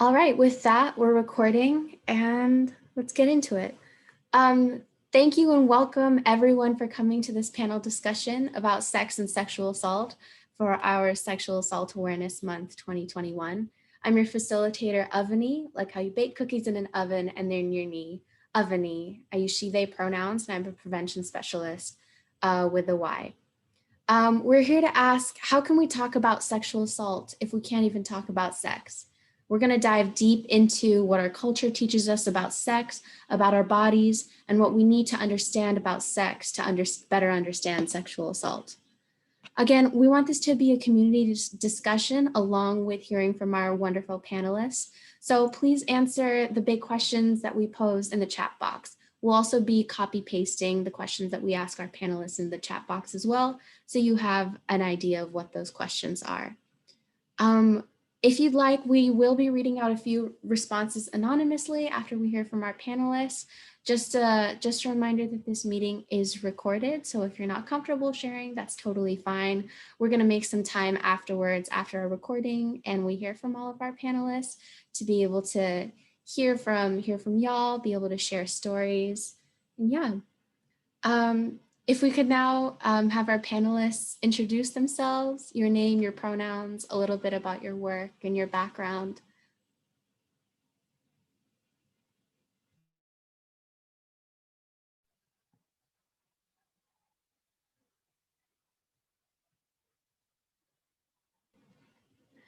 All right, with that, we're recording and let's get into it. Thank you and welcome everyone for coming to this panel discussion about sex and sexual assault for our Sexual Assault Awareness Month 2021. I'm your facilitator, Avani, like how you bake cookies in an oven and they're near me, Avani. I use she, they pronouns and I'm a prevention specialist with a Y. We're here to ask, how can we talk about sexual assault if we can't even talk about sex? We're going to dive deep into what our culture teaches us about sex, about our bodies, and what we need to understand about sex to better understand sexual assault. Again, we want this to be a community discussion along with hearing from our wonderful panelists. So please answer the big questions that we posed in the chat box. We'll also be copy pasting the questions that we ask our panelists in the chat box as well, so you have an idea of what those questions are. If you'd like, we will be reading out a few responses anonymously after we hear from our panelists. Just a reminder that this meeting is recorded, so if you're not comfortable sharing, that's totally fine. We're going to make some time afterwards after our recording and we hear from all of our panelists to be able to hear from y'all, be able to share stories. And yeah. If we could now have our panelists introduce themselves, your name, your pronouns, a little bit about your work and your background.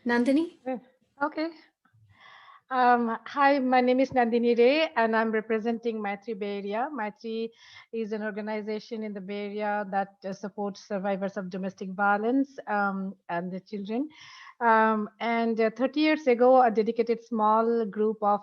Nandini? Okay. Hi, my name is Nandini Ray, and I'm representing Maitri Bay Area. Maitri is an organization in the Bay Area that supports survivors of domestic violence and the children. And 30 years ago, a dedicated small group of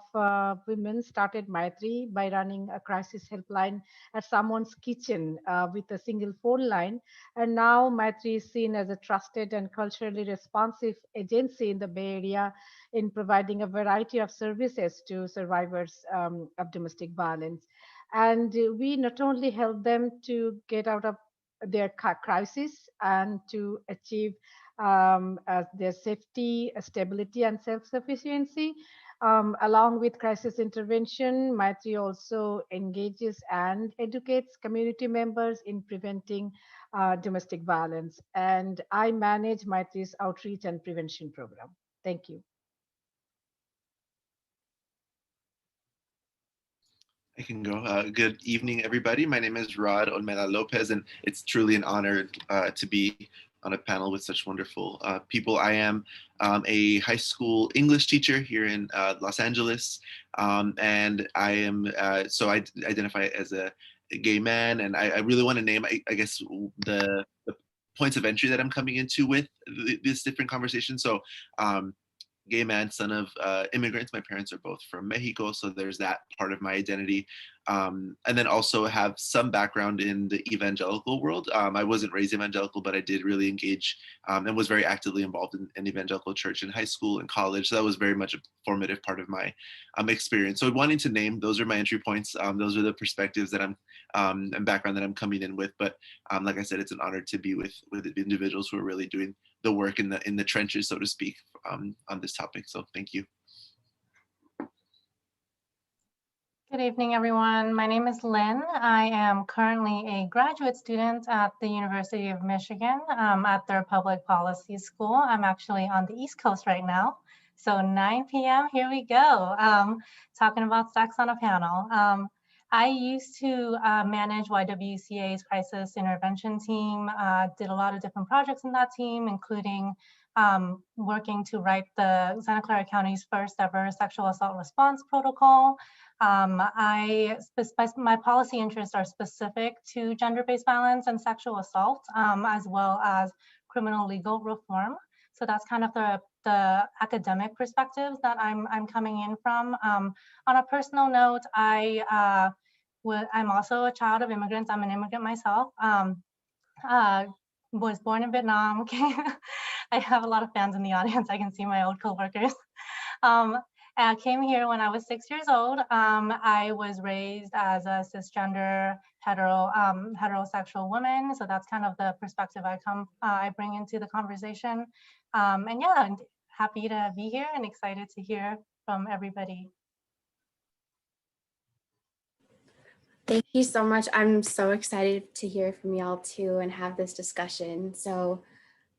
women started Maitri by running a crisis helpline at someone's kitchen with a single phone line. And now Maitri is seen as a trusted and culturally responsive agency in the Bay Area in providing a variety of services to survivors of domestic violence. And we not only help them to get out of their crisis and to achieve their safety, stability, and self-sufficiency. Along with crisis intervention, Maitri also engages and educates community members in preventing domestic violence. And I manage Maitri's outreach and prevention program. Thank you. I can go. Good evening, everybody. My name is Rod Olmeda Lopez, and it's truly an honor to be on a panel with such wonderful people. I am a high school English teacher here in Los Angeles, and I am so I identify as a gay man, and I really want to name, I guess, the points of entry that I'm coming into with this different conversation. So gay man, son of immigrants. My parents are both from Mexico, so there's that part of my identity. And then also have some background in the evangelical world. I wasn't raised evangelical, but I did really engage and was very actively involved in evangelical church in high school and college. So that was very much a formative part of my experience. So wanting to name, those are my entry points. Those are the perspectives that I'm and background that I'm coming in with. But like I said, it's an honor to be with individuals who are really doing the work in the trenches, so to speak, on this topic. So thank you. Good evening, everyone. My name is Lynn. I am currently a graduate student at the University of Michigan at their public policy school. I'm actually on the East Coast right now. So 9 p.m., here we go, talking about sex on a panel. I used to manage YWCA's crisis intervention team, did a lot of different projects in that team, including working to write the Santa Clara County's first ever sexual assault response protocol. My policy interests are specific to gender-based violence and sexual assault, as well as criminal legal reform. So that's kind of the academic perspectives that I'm coming in from. On a personal note, I'm also a child of immigrants. I'm an immigrant myself. Was born in Vietnam. Okay. I have a lot of fans in the audience. I can see my old coworkers. I came here when I was 6 years old. I was raised as a cisgender heterosexual woman. So that's kind of the perspective I bring into the conversation. And yeah, I'm happy to be here and excited to hear from everybody. Thank you so much. I'm so excited to hear from y'all too and have this discussion. So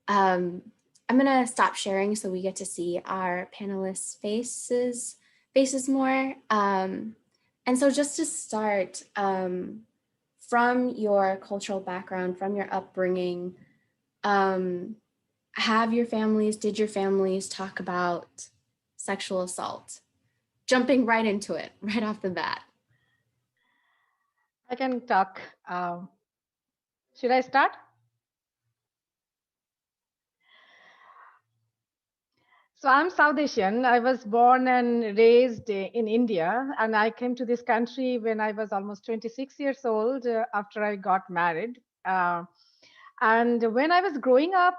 um, I'm gonna stop sharing so we get to see our panelists' faces more. And so just to start, from your cultural background, from your upbringing, um, did your families talk about sexual assault? Jumping right into it, right off the bat. I can talk. Should I start? So I'm South Asian. I was born and raised in India, and I came to this country when I was almost 26 years old after I got married. And when I was growing up,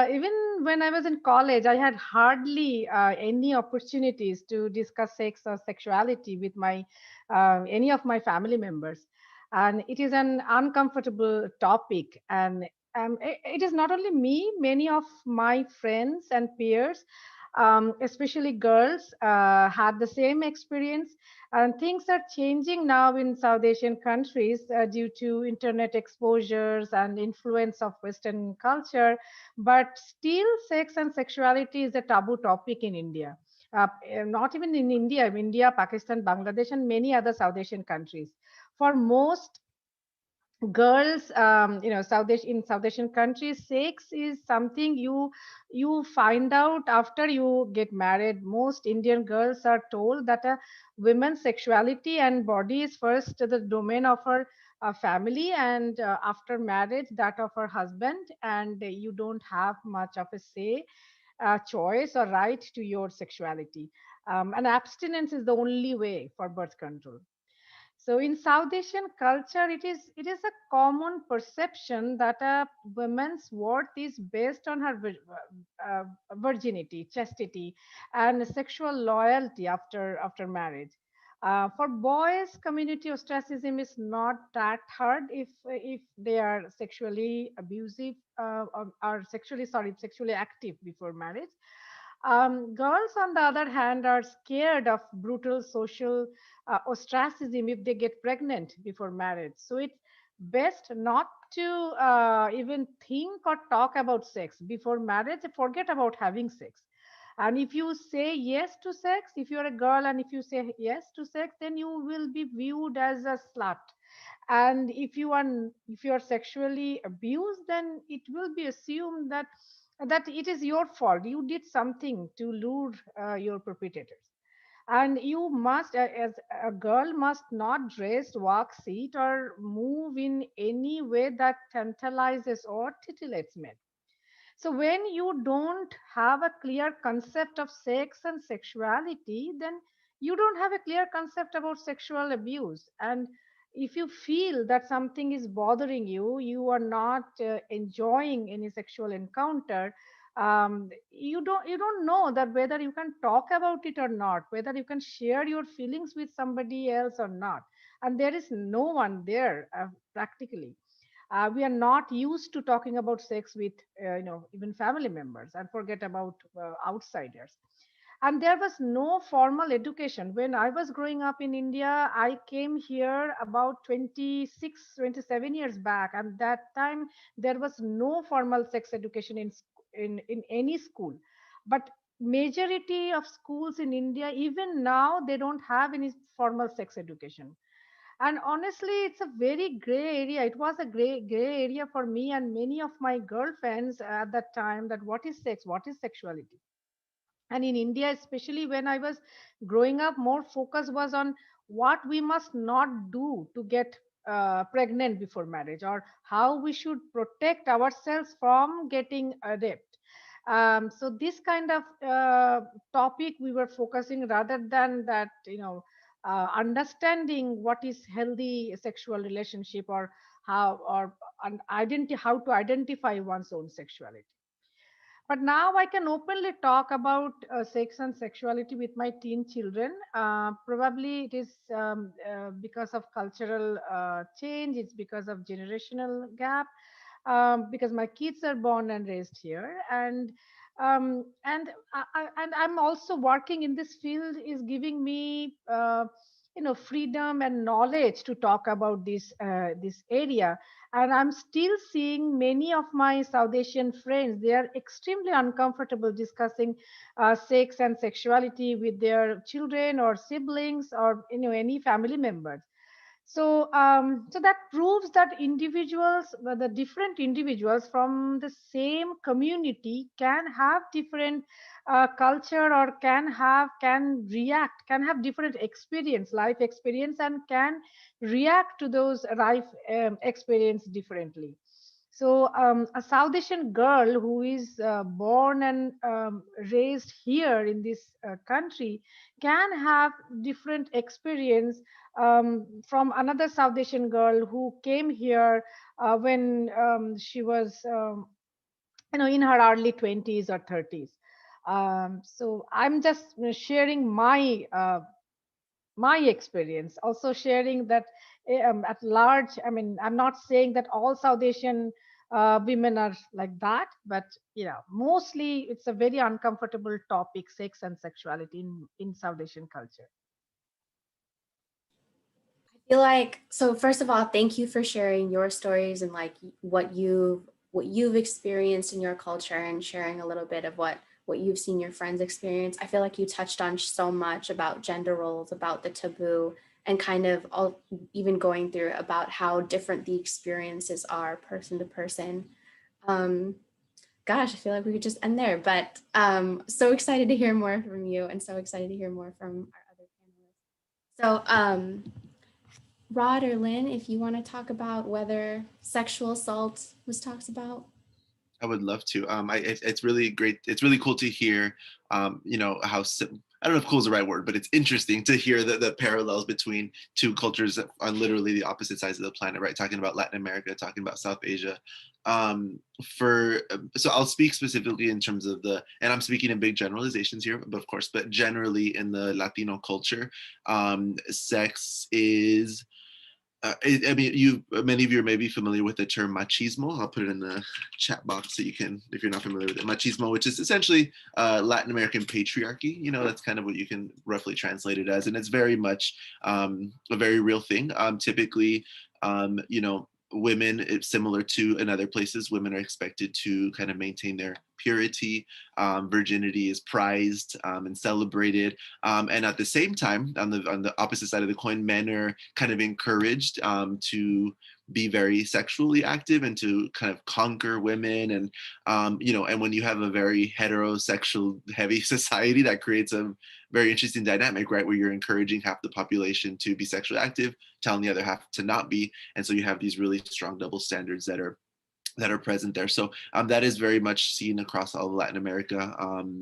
even when I was in college, I had hardly any opportunities to discuss sex or sexuality with my any of my family members, and it is an uncomfortable topic. And it is not only me; many of my friends and peers, especially girls, had the same experience. And things are changing now in South Asian countries due to internet exposures and influence of Western culture. But still, sex and sexuality is a taboo topic in India. Not even in India, India, Pakistan, Bangladesh, and many other South Asian countries. For most girls, in South Asian countries, sex is something you find out after you get married. Most Indian girls are told that a woman's sexuality and body is first the domain of her family, and after marriage that of her husband, and you don't have much of a say, choice or right to your sexuality. And abstinence is the only way for birth control. So in South Asian culture, it is a common perception that a woman's worth is based on her virginity, chastity, and sexual loyalty after marriage. For boys, community ostracism is not that hard if they are sexually abusive or sexually active before marriage. Girls, on the other hand, are scared of brutal social ostracism if they get pregnant before marriage. So it's best not to even think or talk about sex before marriage. Forget about having sex. And if you say yes to sex, if you're a girl and if you say yes to sex, then you will be viewed as a slut. And if you are sexually abused, then it will be assumed that it is your fault. You did something to lure your perpetrators. And you must, as a girl, must not dress, walk, sit, or move in any way that tantalizes or titillates men. So when you don't have a clear concept of sex and sexuality, then you don't have a clear concept about sexual abuse. And if you feel that something is bothering you, you are not enjoying any sexual encounter, you don't know that whether you can talk about it or not, whether you can share your feelings with somebody else or not. And there is no one there practically. We are not used to talking about sex with even family members, and forget about outsiders. And there was no formal education when I was growing up in India. I came here about 26, 27 years back, and that time there was no formal sex education in any school. But majority of schools in India, even now, they don't have any formal sex education. And honestly, it's a very gray area. It was a gray area for me and many of my girlfriends at that time, that what is sex, what is sexuality. And in India, especially when I was growing up, more focus was on what we must not do to get pregnant before marriage, or how we should protect ourselves from getting raped. So this kind of topic we were focusing, rather than that, understanding what is healthy sexual relationship, or how to identify one's own sexuality. But now I can openly talk about sex and sexuality with my teen children. Probably it is because of cultural change, it's because of generational gap, because my kids are born and raised here. And And I'm also working in this field is giving me freedom and knowledge to talk about this area. And I'm still seeing many of my South Asian friends, they are extremely uncomfortable discussing sex and sexuality with their children or siblings or any family members. So that proves that individuals, the different individuals from the same community can have different culture, or can have different life experience, and can react to those life experience differently. So a South Asian girl who is born and raised here in this country can have different experience from another South Asian girl who came here when she was, in her early 20s or 30s. So I'm just sharing my experience, also sharing that at large. I mean, I'm not saying that all South Asian women are like that, but mostly it's a very uncomfortable topic, sex and sexuality in South Asian culture. I feel like, so first of all, thank you for sharing your stories and like what you've experienced in your culture, and sharing a little bit of what you've seen your friends experience. I feel like you touched on so much about gender roles, about the taboo, and kind of all, even going through about how different the experiences are person to person. Um, Gosh, I feel like we could just end there, but so excited to hear more from you, and so excited to hear more from our other panelists. Rod or Lynn, if you want to talk about whether sexual assault was talked about. I would love to. It's really great. It's really cool to hear, how I don't know if cool is the right word, but it's interesting to hear the parallels between two cultures on literally the opposite sides of the planet, right? Talking about Latin America, talking about South Asia. So I'll speak specifically in terms of and I'm speaking in big generalizations here, but of course, but generally in the Latino culture, sex is I mean, many of you are maybe familiar with the term machismo. I'll put it in the chat box so you can, if you're not familiar with it. Machismo, which is essentially Latin American patriarchy. That's kind of what you can roughly translate it as, and it's very much a very real thing. Typically, women, it's similar to in other places, women are expected to kind of maintain their purity. Virginity is prized and celebrated, and at the same time, on the opposite side of the coin, men are kind of encouraged to be very sexually active and to kind of conquer women. And and when you have a very heterosexual heavy society, that creates a very interesting dynamic, right, where you're encouraging half the population to be sexually active, telling the other half to not be. And so you have these really strong double standards that are present there. So that is very much seen across all of Latin America,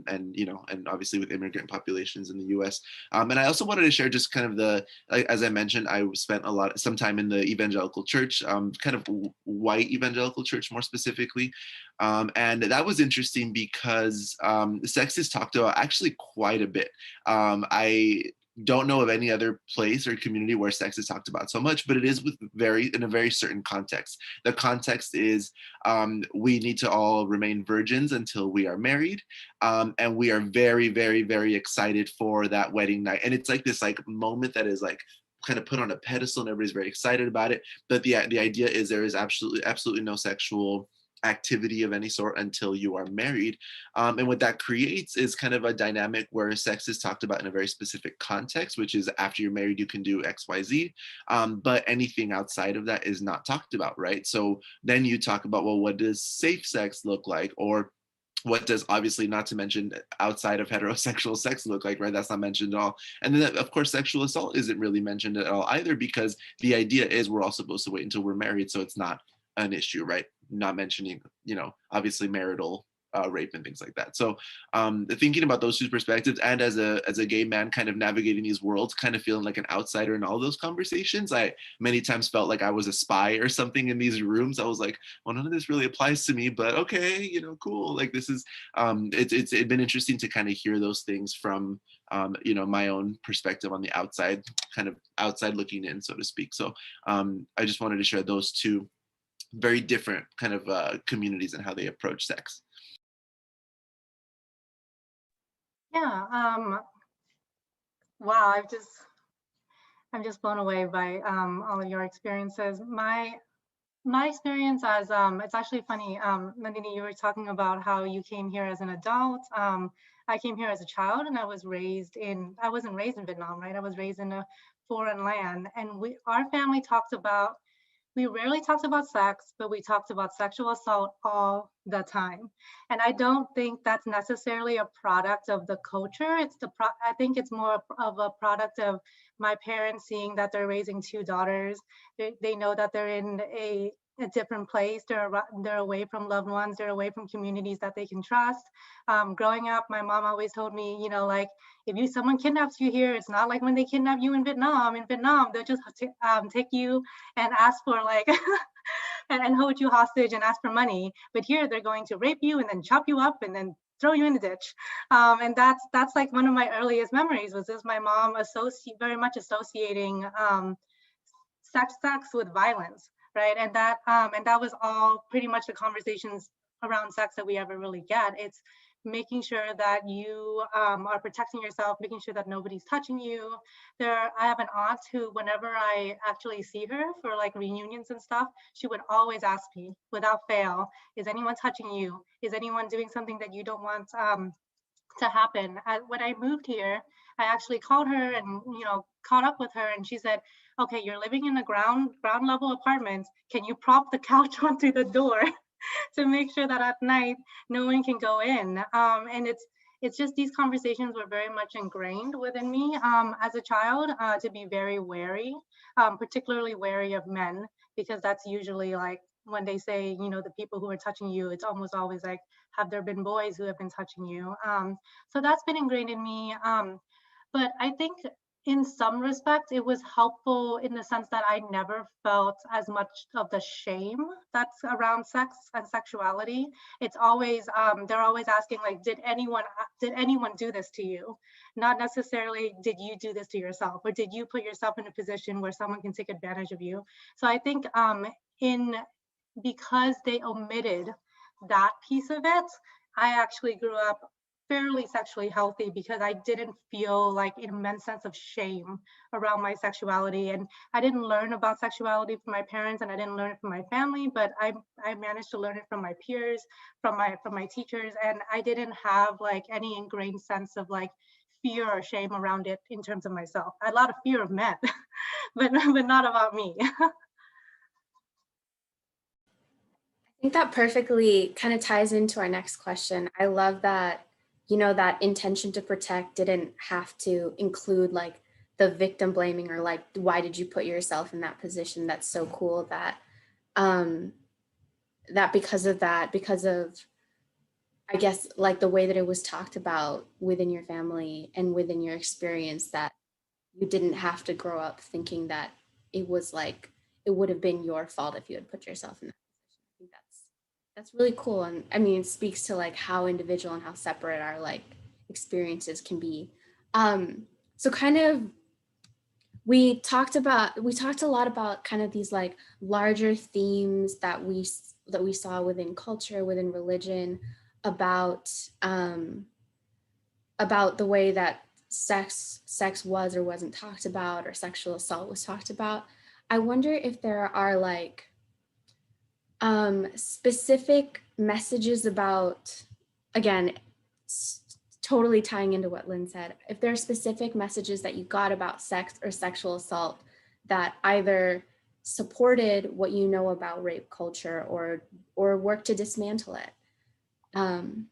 and obviously with immigrant populations in the U.S. And I also wanted to share just kind of as I mentioned, I spent some time in the evangelical church, kind of white evangelical church more specifically. And that was interesting because sex is talked about actually quite a bit. I don't know of any other place or community where sex is talked about so much, but it is in a very certain context. The context is we need to all remain virgins until we are married, and we are very, very, very excited for that wedding night. And it's like this moment that is like kind of put on a pedestal, and everybody's very excited about it. But the idea is there is absolutely no sexual activity of any sort until you are married. And what that creates is kind of a dynamic where sex is talked about in a very specific context, which is after you're married, you can do X, Y, Z. But anything outside of that is not talked about, right? So then you talk about, well, what does safe sex look like? Or what does, obviously, not to mention outside of heterosexual sex look like, right? That's not mentioned at all. And then of course, sexual assault isn't really mentioned at all either, because the idea is we're all supposed to wait until we're married. So it's not an issue, right? Not mentioning, obviously marital rape and things like that. So thinking about those two perspectives, and as a gay man kind of navigating these worlds, kind of feeling like an outsider in all those conversations, I many times felt like I was a spy or something in these rooms. I was like, well, none of this really applies to me, but okay, cool. Like this is, it's been interesting to kind of hear those things from, my own perspective on the outside, kind of outside looking in, so to speak. So I just wanted to share those two very different kind of communities and how they approach sex. Yeah. Wow. I'm just blown away by all of your experiences. My experience as it's actually funny, Nandini, you were talking about how you came here as an adult. I came here as a child, and I wasn't raised in Vietnam, right? I was raised in a foreign land, and our family we rarely talked about sex, but we talked about sexual assault all the time. And I don't think that's necessarily a product of the culture. I think it's more of a product of my parents seeing that they're raising two daughters. They know that they're in a different place. They're away from loved ones. They're away from communities that they can trust. Growing up, my mom always told me, like, if someone kidnaps you here, it's not like when they kidnap you in Vietnam. In Vietnam, they'll just take you and ask for like and hold you hostage and ask for money. But here they're going to rape you and then chop you up and then throw you in the ditch. And that's like one of my earliest memories was this my mom very much associating sex with violence, right? And that was all pretty much the conversations around sex that we ever really get. It's making sure that you are protecting yourself, making sure that nobody's touching you. I have an aunt who, whenever I actually see her for like reunions and stuff, she would always ask me without fail, is anyone touching you? Is anyone doing something that you don't want to happen? When I moved here, I actually called her and caught up with her, and she said, okay, you're living in a ground level apartment, can you prop the couch onto the door to make sure that at night no one can go in? And it's just these conversations were very much ingrained within me as a child, to be very wary, particularly wary of men, because that's usually like when they say, the people who are touching you, it's almost always like, have there been boys who have been touching you? So that's been ingrained in me. But I think in some respects, it was helpful in the sense that I never felt as much of the shame that's around sex and sexuality. It's always, they're always asking like, did anyone do this to you? Not necessarily, did you do this to yourself, or did you put yourself in a position where someone can take advantage of you? So I think because they omitted that piece of it, I actually grew up fairly sexually healthy because I didn't feel like an immense sense of shame around my sexuality. And I didn't learn about sexuality from my parents, and I didn't learn it from my family, but I managed to learn it from my peers, from my teachers, and I didn't have like any ingrained sense of like fear or shame around it in terms of myself. I had a lot of fear of men, but not about me. I think that perfectly kind of ties into our next question. I love that, that intention to protect didn't have to include like the victim blaming or like, why did you put yourself in that position? That's so cool that, that because of, I guess, like the way that it was talked about within your family and within your experience, that you didn't have to grow up thinking that it was like, it would have been your fault if you had put yourself in that position. I think that's really cool. And I mean, it speaks to like how individual and how separate our like experiences can be. So kind of, we talked a lot about kind of these like larger themes that we saw within culture, within religion, about the way that sex was or wasn't talked about, or sexual assault was talked about. I wonder if there are like specific messages about, again, totally tying into what Lynn said, if there are specific messages that you got about sex or sexual assault that either supported what you know about rape culture or worked to dismantle it. Kind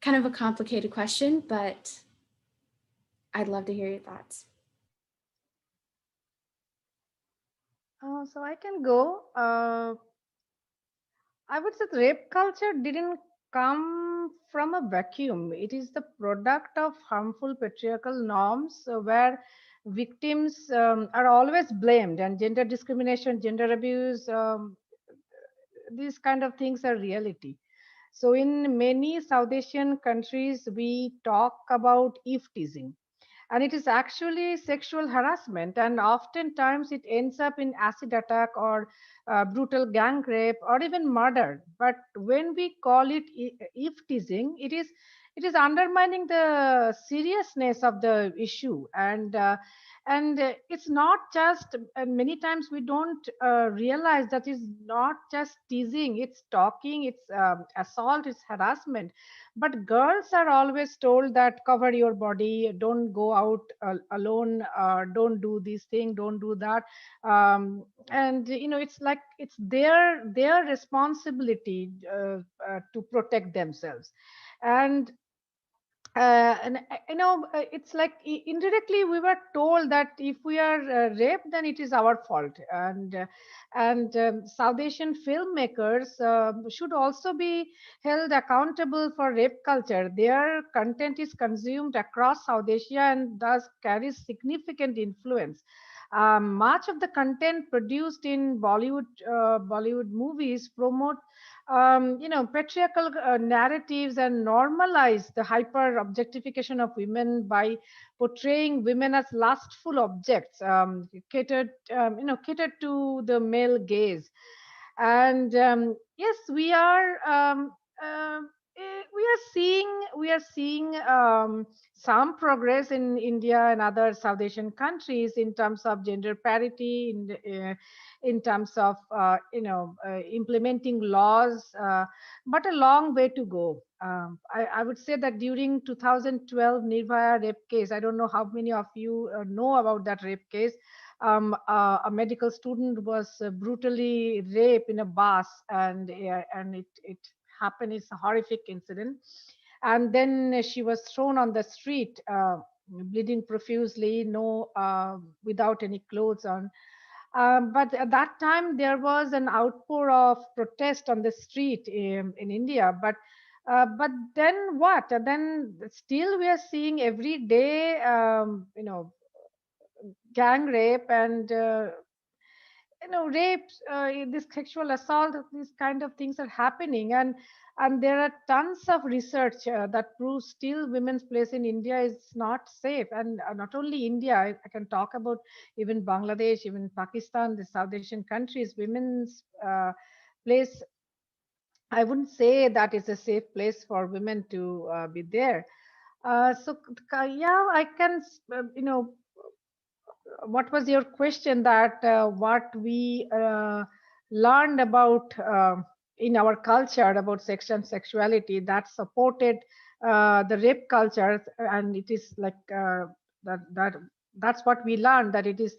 of a complicated question, but I'd love to hear your thoughts. So I can go. I would say the rape culture didn't come from a vacuum. It is the product of harmful patriarchal norms where victims are always blamed, and gender discrimination, gender abuse, these kind of things are reality. So in many South Asian countries, we talk about eve teasing, and it is actually sexual harassment, and oftentimes it ends up in acid attack or brutal gang rape or even murder. But when we call it eve teasing, it is undermining the seriousness of the issue. And it's not just, and many times we don't realize that it's not just teasing, it's stalking, it's assault, it's harassment. But girls are always told that cover your body, don't go out alone, don't do this thing, don't do that. And it's like it's their responsibility to protect themselves. And it's like indirectly we were told that if we are raped, then it is our fault. And South Asian filmmakers should also be held accountable for rape culture. Their content is consumed across South Asia and thus carries significant influence. Much of the content produced in Bollywood movies promote patriarchal narratives and normalize the hyper objectification of women by portraying women as lustful objects, catered to the male gaze. And yes, we are seeing some progress in India and other South Asian countries in terms of gender parity, in terms of implementing laws, but a long way to go. I would say that during 2012 Nirbhaya rape case, I don't know how many of you know about that rape case. A medical student was brutally raped in a bus, and it happened. It's a horrific incident. And then she was thrown on the street, bleeding profusely, no, without any clothes on. But at that time, there was an outpour of protest on the street in India. But then what? Then still we are seeing every day, gang rape and rapes, this sexual assault, these kind of things are happening. And there are tons of research that proves still women's place in India is not safe. And not only India, I can talk about even Bangladesh, even Pakistan, the South Asian countries. Women's place, I wouldn't say that is a safe place for women to be there. Yeah, I can what was your question, that what we learned about in our culture about sex and sexuality that supported the rape culture. And it is like that's what we learned, that it is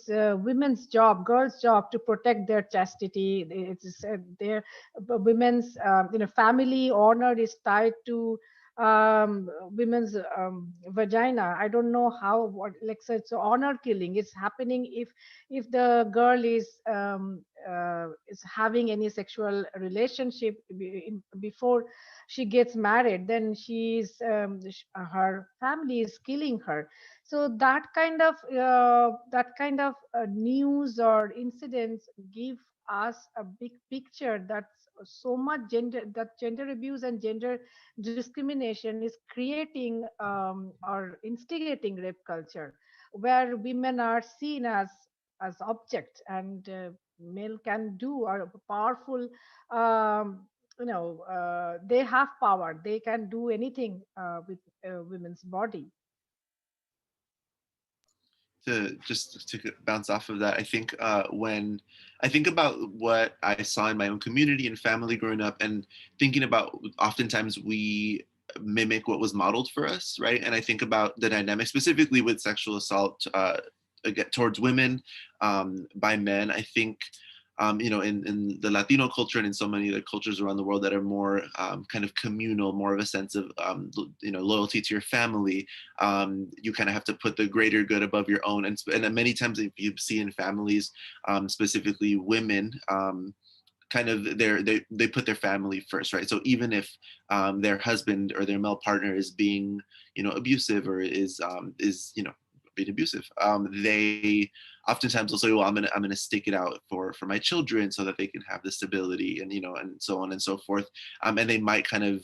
women's job, girls job, to protect their chastity. It is their women's family honor is tied to women's vagina. I don't know how, what, like, so it's honor killing. It's happening if the girl is having any sexual relationship before she gets married, then her family is killing her. So that kind of news or incidents give us a big picture that so much gender abuse and gender discrimination is creating or instigating rape culture, where women are seen as objects, and male can do, or powerful, they have power, they can do anything with women's body. To bounce off of that, I think when I think about what I saw in my own community and family growing up, and thinking about oftentimes we mimic what was modeled for us, right? And I think about the dynamic specifically with sexual assault towards women by men. I think in the Latino culture and in so many other cultures around the world that are more kind of communal, more of a sense of loyalty to your family. You kind of have to put the greater good above your own, and many times if you see in families, specifically women, kind of they put their family first, right? So even if their husband or their male partner is being abusive, or is being abusive, they oftentimes will say, well, I'm gonna stick it out for my children so that they can have the stability, and and so on and so forth. And they might kind of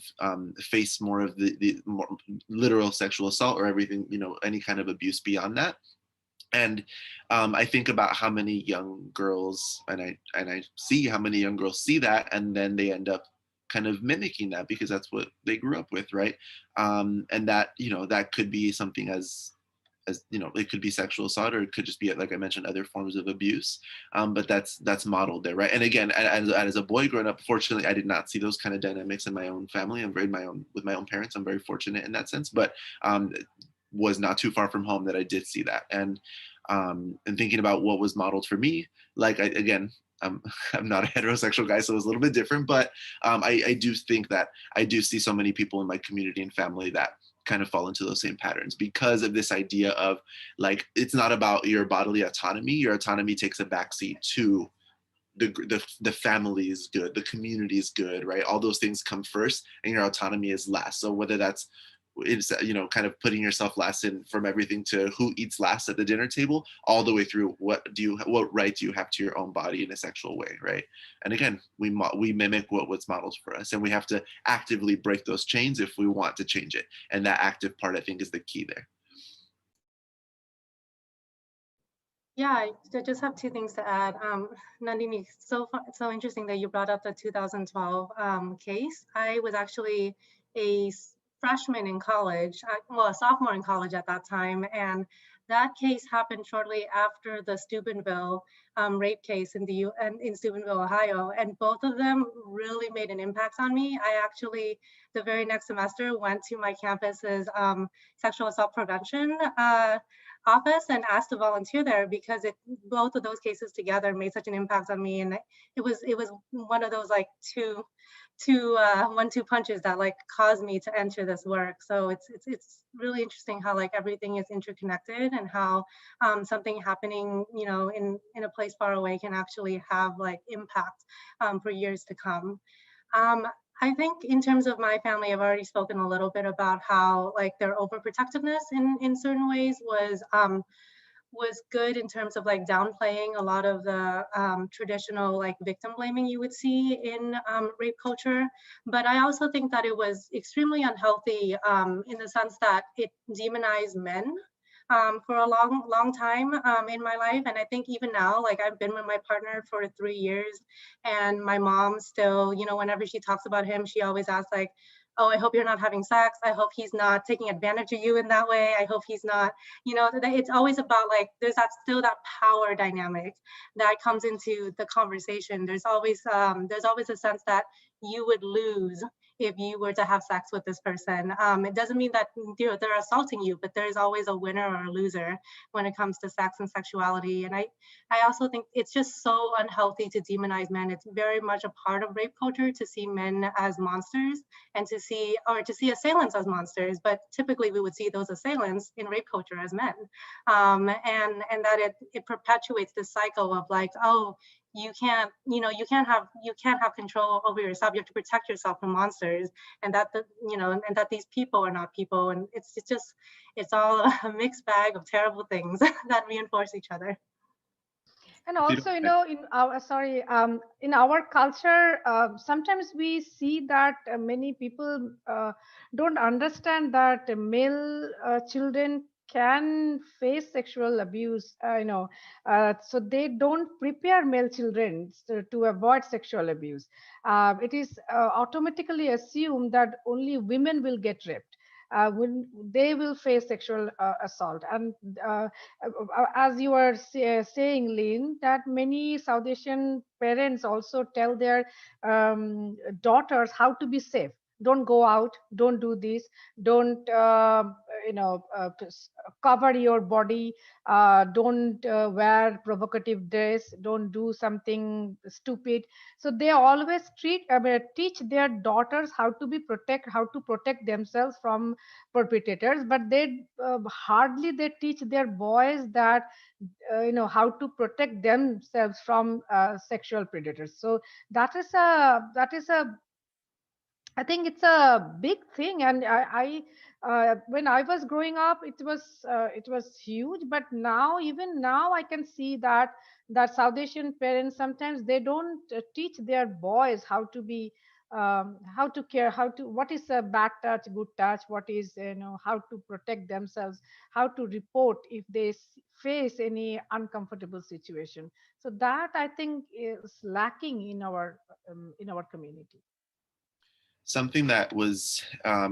face more of the more literal sexual assault, or everything, any kind of abuse beyond that. And I think about how many young girls, and I see how many young girls see that, and then they end up kind of mimicking that because that's what they grew up with, right? And that, that could be something as it could be sexual assault, or it could just be, like I mentioned, other forms of abuse. But that's modeled there, right? And again, as a boy growing up, fortunately, I did not see those kind of dynamics in my own family. I'm very with my own parents. I'm very fortunate in that sense, but was not too far from home that I did see that. And thinking about what was modeled for me, like I'm not a heterosexual guy, so it was a little bit different, but I do think that I do see so many people in my community and family that kind of fall into those same patterns because of this idea of, like, it's not about your bodily autonomy. Your autonomy takes a backseat to the family is good, the community is good, right? All those things come first, and your autonomy is last. So whether that's kind of putting yourself last in, from everything to who eats last at the dinner table, all the way through what right do you have to your own body in a sexual way, right? And again, we mimic what's modeled for us, and we have to actively break those chains if we want to change it. And that active part, I think, is the key there. Yeah, I just have two things to add. Nandini, so interesting that you brought up the 2012 case. I was actually a freshman in college, well, a sophomore in college at that time, and that case happened shortly after the Steubenville rape case in Steubenville, Ohio, and both of them really made an impact on me. I actually, the very next semester, went to my campus's sexual assault prevention office and asked to volunteer there because both of those cases together made such an impact on me, and it was one of those like two 1-2 punches that like caused me to enter this work. So it's really interesting how like everything is interconnected, and how something happening in a place far away can actually have like impact for years to come. I think in terms of my family, I've already spoken a little bit about how like their overprotectiveness in certain ways was good in terms of like downplaying a lot of the traditional like victim blaming you would see in rape culture. But I also think that it was extremely unhealthy in the sense that it demonized men for a long time in my life. And I think even now, like I've been with my partner for 3 years, and my mom still, whenever she talks about him, she always asks like, oh, I hope you're not having sex. I hope he's not taking advantage of you in that way. I hope he's not, it's always about like, there's still that power dynamic that comes into the conversation. There's always a sense that you would lose if you were to have sex with this person. It doesn't mean that they're assaulting you, but there's always a winner or a loser when it comes to sex and sexuality. And I also think it's just so unhealthy to demonize men. It's very much a part of rape culture to see men as monsters, and to see assailants as monsters. But typically we would see those assailants in rape culture as men. And that it perpetuates this cycle of like, oh, you can't have control over yourself. You have to protect yourself from monsters, and that and that these people are not people. And it's all a mixed bag of terrible things that reinforce each other. And also, in our culture, sometimes we see that many people don't understand that male children can face sexual abuse. So they don't prepare male children to avoid sexual abuse. It is automatically assumed that only women will get raped. When they will face sexual assault. And as you were saying, Lynn, that many South Asian parents also tell their daughters how to be safe. Don't go out, don't do this, don't cover your body, don't wear provocative dress, don't do something stupid. So they always teach their daughters how to protect themselves from perpetrators, but they hardly they teach their boys that how to protect themselves from sexual predators. So that is a I think it's a big thing. And when I was growing up, it was huge. But now, even now, I can see that South Asian parents sometimes they don't teach their boys how to be, how to care, what is a bad touch, good touch, what is, how to protect themselves, how to report if they face any uncomfortable situation. So that I think is lacking in our community. something that was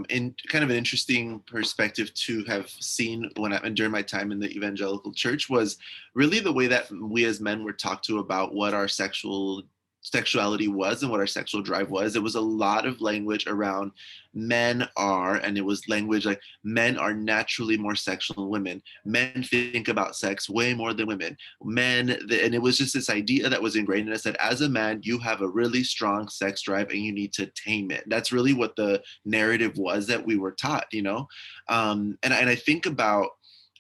in kind of an interesting perspective to have seen during my time in the evangelical church was really the way that we as men were talked to about what our sexuality was and what our sexual drive was. It was a lot of language around men are, and it was language like men are naturally more sexual than women. Men think about sex way more than women. And it was just this idea that was ingrained in us that as a man, you have a really strong sex drive and you need to tame it. That's really what the narrative was that we were taught, you know? And I think about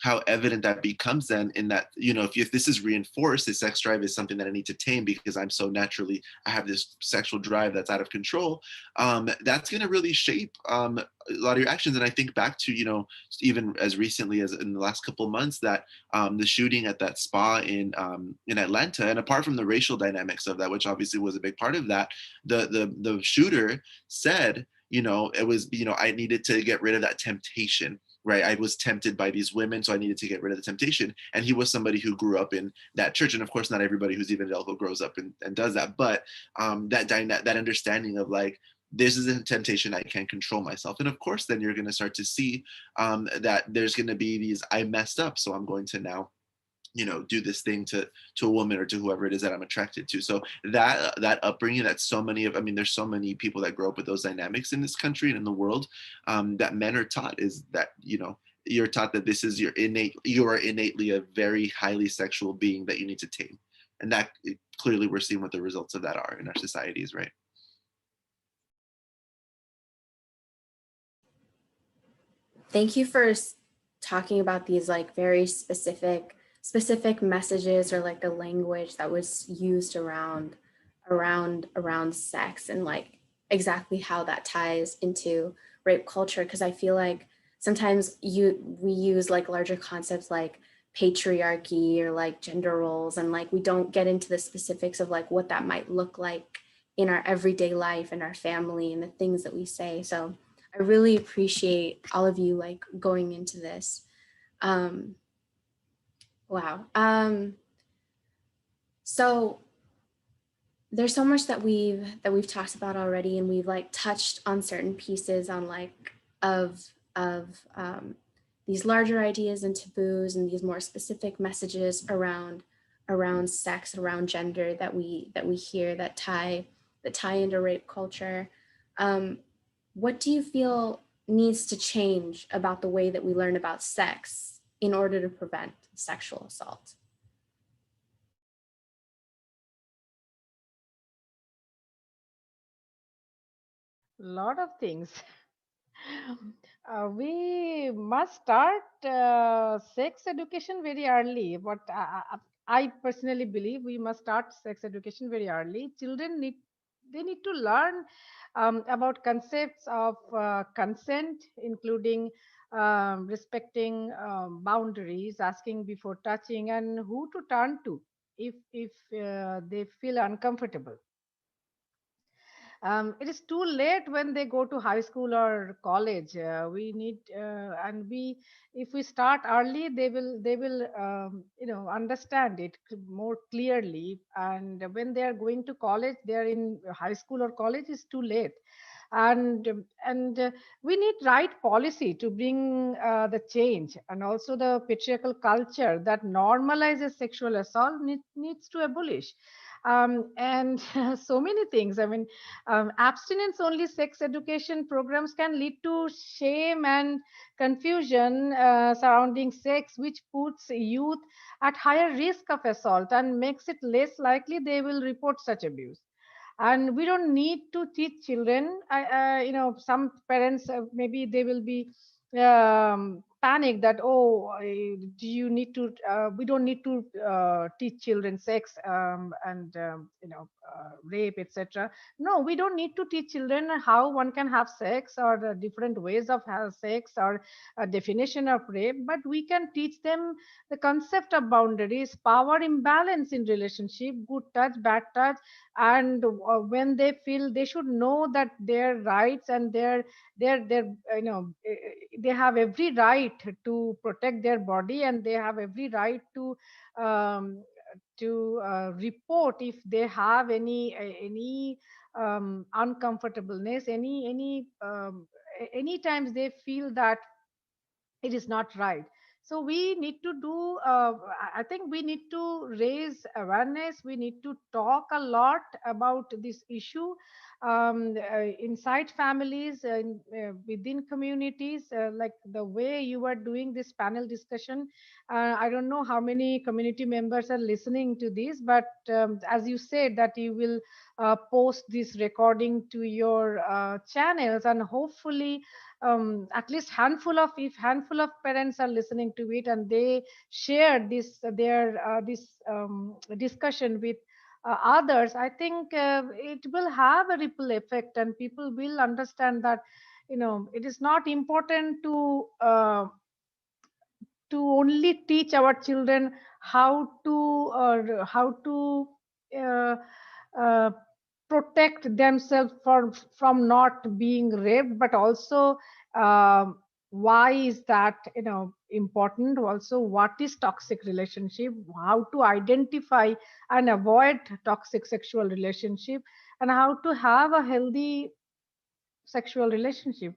how evident that becomes then in that, you know, if this is reinforced, this sex drive is something that I need to tame because I'm so naturally, I have this sexual drive that's out of control, that's going to really shape a lot of your actions. And I think back to, you know, even as recently as in the last couple of months, that the shooting at that spa in Atlanta, and apart from the racial dynamics of that, which obviously was a big part of that, the shooter said, you know, it was, you know, I needed to get rid of that temptation, right? I was tempted by these women, so I needed to get rid of the temptation. And he was somebody who grew up in that church. And of course, not everybody who's evangelical grows up and does that. But that understanding of like, this is a temptation, I can't control myself. And of course, then you're going to start to see that there's going to be these, I messed up, so I'm going to now, you know, do this thing to a woman or to whoever it is that I'm attracted to. So that upbringing, that so many of, I mean, there's so many people that grow up with those dynamics in this country and in the world, that men are taught is that, you know, you're taught that this is you are innately a very highly sexual being that you need to tame. And that clearly we're seeing what the results of that are in our societies, right? Thank you for talking about these like very specific messages, or like the language that was used around sex, and like exactly how that ties into rape culture. Because I feel like sometimes we use like larger concepts like patriarchy or like gender roles, and like we don't get into the specifics of like what that might look like in our everyday life and our family and the things that we say. So I really appreciate all of you like going into this. Wow. So there's so much that we've talked about already, and we've like touched on certain pieces on like of these larger ideas and taboos, and these more specific messages around sex, around gender that we hear that tie into rape culture. What do you feel needs to change about the way that we learn about sex in order to prevent sexual assault? A lot of things. We must start sex education very early. But I personally believe we must start sex education very early. Children need to learn about concepts of consent, including respecting boundaries, asking before touching, and who to turn to if they feel uncomfortable. It is too late when they go to high school or college. We need and we if we start early, they will understand it more clearly. And when they are going to college, they are in high school or college, is too late. And we need right policy to bring the change, and also the patriarchal culture that normalizes sexual assault needs to abolish. And so many things. I mean, abstinence only sex education programs can lead to shame and confusion surrounding sex, which puts youth at higher risk of assault and makes it less likely they will report such abuse. And we don't need to teach children. Some parents, maybe they will be panic that, oh, do you need to we don't need to teach children sex, and rape, etc. No, we don't need to teach children how one can have sex, or the different ways of have sex, or a definition of rape. But we can teach them the concept of boundaries, power imbalance in relationship, good touch, bad touch. And when they feel, they should know that their rights and their they have every right to protect their body, and they have every right um, to report if they have any uncomfortableness, any times they feel that it is not right. So we need to do, I think we need to raise awareness. We need to talk a lot about this issue, inside families, within communities, like the way you are doing this panel discussion. I don't know how many community members are listening to this, but as you said that you will post this recording to your channels, and hopefully at least handful of parents are listening to it, and they share this discussion with others. I think it will have a ripple effect, and people will understand that it is not important to only teach our children how to uh, uh, protect themselves from not being raped, but also um, why is that important, also what is toxic relationship, how to identify and avoid toxic sexual relationship, and how to have a healthy sexual relationship.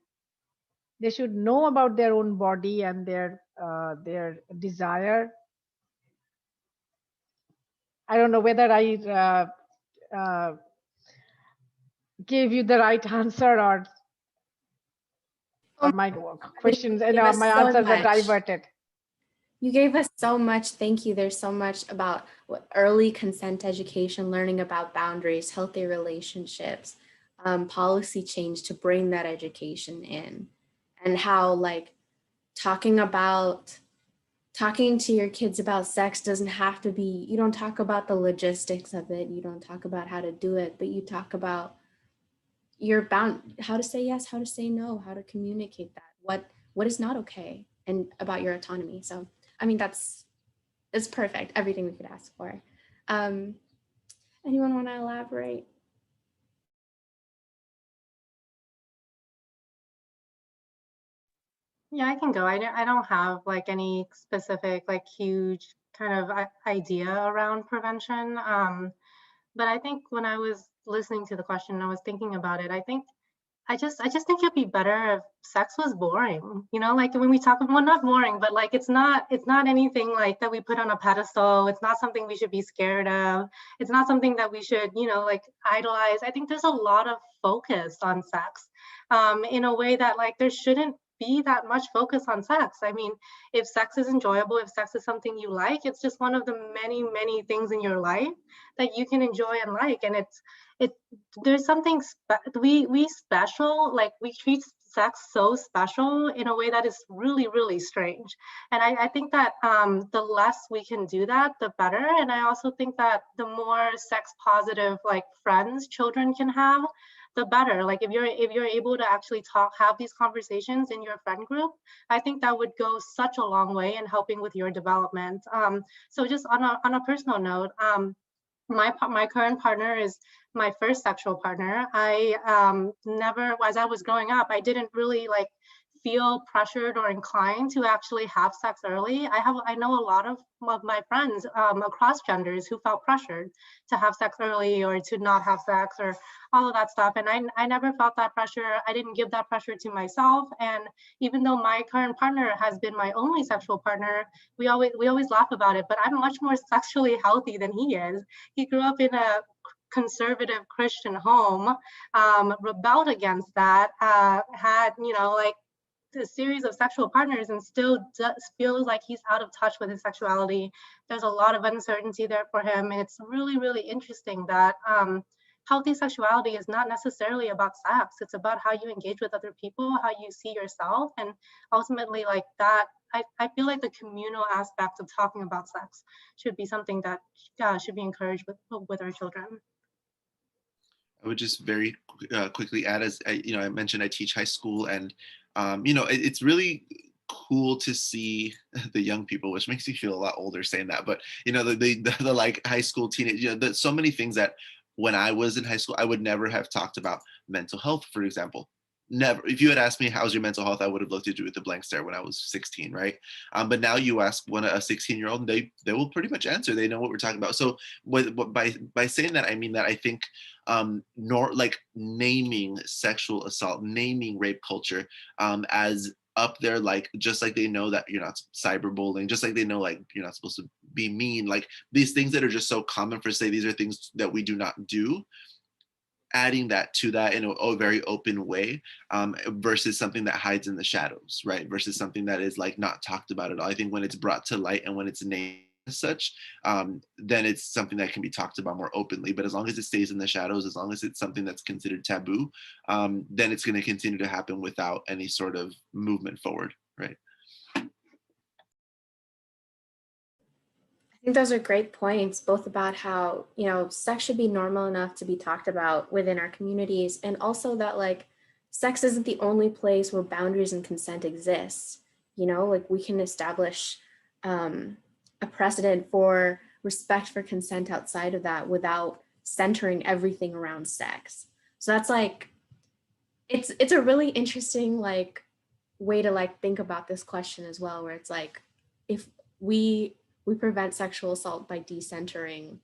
They should know about their own body and their desire. I don't know whether I uh, gave you the right answer, Oh, or my questions and you gave us my so answers are much. diverted. You gave us so much. Thank you. There's so much about early consent education, learning about boundaries, healthy relationships, policy change to bring that education in, and how like talking to your kids about sex doesn't have to be, you don't talk about the logistics of it. You don't talk about how to do it, but you talk about how to say yes, how to say no, how to communicate that, what is not okay, and about your autonomy. So, I mean, it's perfect. Everything we could ask for. Um, Anyone want to elaborate? Yeah, I can go. I don't have like any specific, like huge kind of idea around prevention. But I think when I was listening to the question, I was thinking about it. I just think it'd be better if sex was boring. Like when we talk, well, not boring, but like it's not anything like that we put on a pedestal. It's not something we should be scared of. It's not something that we should, like idolize. I think there's a lot of focus on sex, in a way that like there shouldn't be that much focus on sex. I mean, if sex is enjoyable, if sex is something you like, it's just one of the many, many things in your life that you can enjoy and like. And it there's something we special, like we treat sex so special in a way that is really, really strange. And I think that the less we can do that, the better. And I also think that the more sex positive like friends children can have, the better. Like if you're able to actually have these conversations in your friend group, I think that would go such a long way in helping with your development. So just on a personal note, my current partner is my first sexual partner. I never, as I was growing up, I didn't really like feel pressured or inclined to actually have sex early. I know a lot of my friends across genders who felt pressured to have sex early or to not have sex or all of that stuff. And I never felt that pressure. I didn't give that pressure to myself. And even though my current partner has been my only sexual partner, we always laugh about it, but I'm much more sexually healthy than he is. He grew up in a conservative Christian home, rebelled against that, had, like a series of sexual partners, and still feels like he's out of touch with his sexuality. There's a lot of uncertainty there for him. And it's really, really interesting that healthy sexuality is not necessarily about sex. It's about how you engage with other people, how you see yourself, and ultimately like that. I feel like the communal aspect of talking about sex should be something that should be encouraged with our children. I would just very quickly add, as I mentioned, I teach high school, and it's really cool to see the young people, which makes me feel a lot older saying that, but the like high school teenage, there's so many things that when I was in high school, I would never have talked about. Mental health, for example. Never. If you had asked me how's your mental health, I would have looked at you with a blank stare when I was 16, right? But now you ask a 16-year-old, and they will pretty much answer. They know what we're talking about. So by saying that, I mean that I think nor like naming sexual assault, naming rape culture as up there, like just like they know that you're not cyberbullying, just like they know like you're not supposed to be mean, like these things that are just so common for say these are things that we do not do, adding that to that in a very open way, versus something that hides in the shadows, right? Versus something that is like not talked about at all. I think when it's brought to light and when it's named as such, then it's something that can be talked about more openly. But as long as it stays in the shadows, as long as it's something that's considered taboo, then it's going to continue to happen without any sort of movement forward, right? I think those are great points, both about how, you know, sex should be normal enough to be talked about within our communities, and also that like sex isn't the only place where boundaries and consent exist. You know, like we can establish a precedent for respect for consent outside of that without centering everything around sex. So that's like, it's a really interesting like way to like think about this question as well, where it's like if we prevent sexual assault by decentering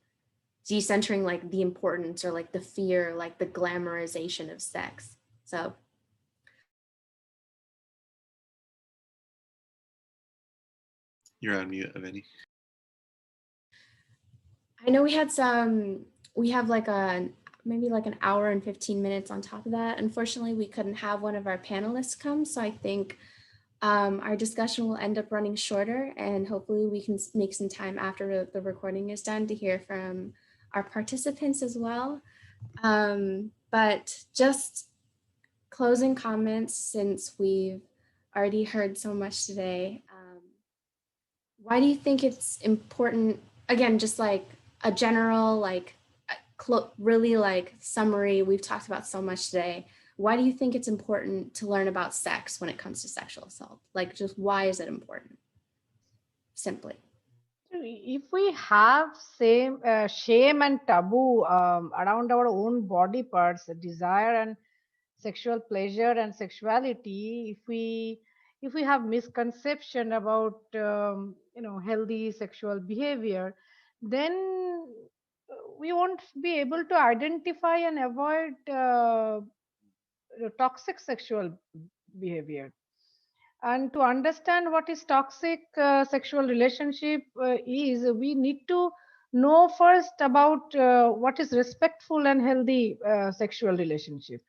like the importance or like the fear, like the glamorization of sex. So You're on mute, Aveni. I know we have like maybe like an hour and 15 minutes on top of that. Unfortunately, we couldn't have one of our panelists come, so I think our discussion will end up running shorter, and hopefully we can make some time after the recording is done to hear from our participants as well. But just closing comments, since we've already heard so much today. Why do you think it's important, again, just like a general, like really like summary, we've talked about so much today. Why do you think it's important to learn about sex when it comes to sexual assault? Like, just why is it important? Simply. If we have same shame and taboo around our own body parts, desire and sexual pleasure and sexuality, if we have misconception about healthy sexual behavior, then we won't be able to identify and avoid toxic sexual behavior. And to understand what is toxic sexual relationship is, we need to know first about what is respectful and healthy sexual relationship.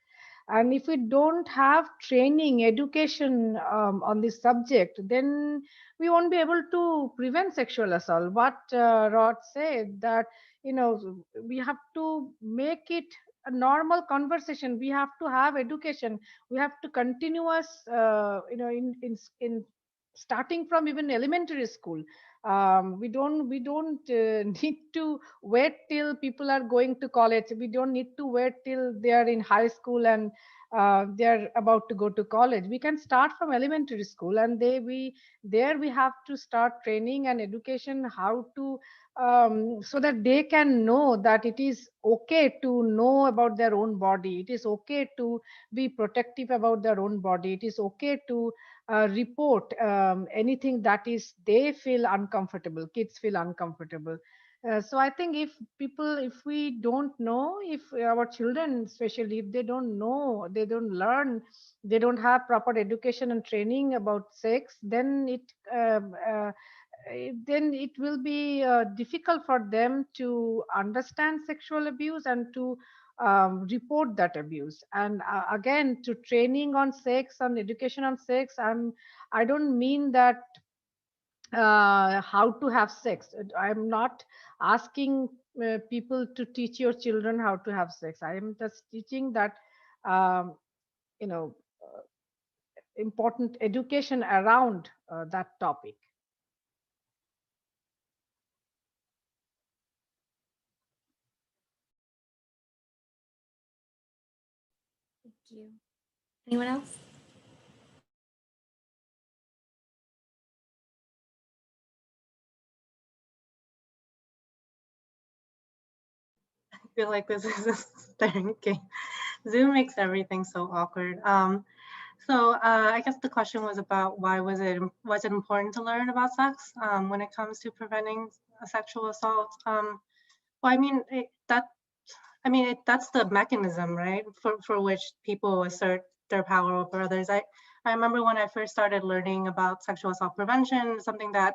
And if we don't have training, education on this subject, then we won't be able to prevent sexual assault. What Rod said, that we have to make it a normal conversation. We have to have education. We have to continuous, in starting from even elementary school. We don't need to wait till people are going to college. We don't need to wait till they are in high school and they're about to go to college. We can start from elementary school, and we have to start training and education how to, so that they can know that it is okay to know about their own body. It is okay to be protective about their own body. It is okay to report anything that is they feel uncomfortable, kids feel uncomfortable. So I think if we don't know, if our children especially, if they don't know, they don't learn, they don't have proper education and training about sex, then it will be difficult for them to understand sexual abuse and to report that abuse. And again, to training on sex and education on sex, I don't mean that how to have sex. I'm not asking people to teach your children how to have sex. I am just teaching that um, you know important education around that topic. Thank you. Anyone else? I feel like this is a staring game. Zoom makes everything so awkward. So I guess the question was about why was it important to learn about sex when it comes to preventing sexual assault? Well, I mean, that I mean, that's the mechanism, right, for which people assert their power over others. I remember when I first started learning about sexual assault prevention, something that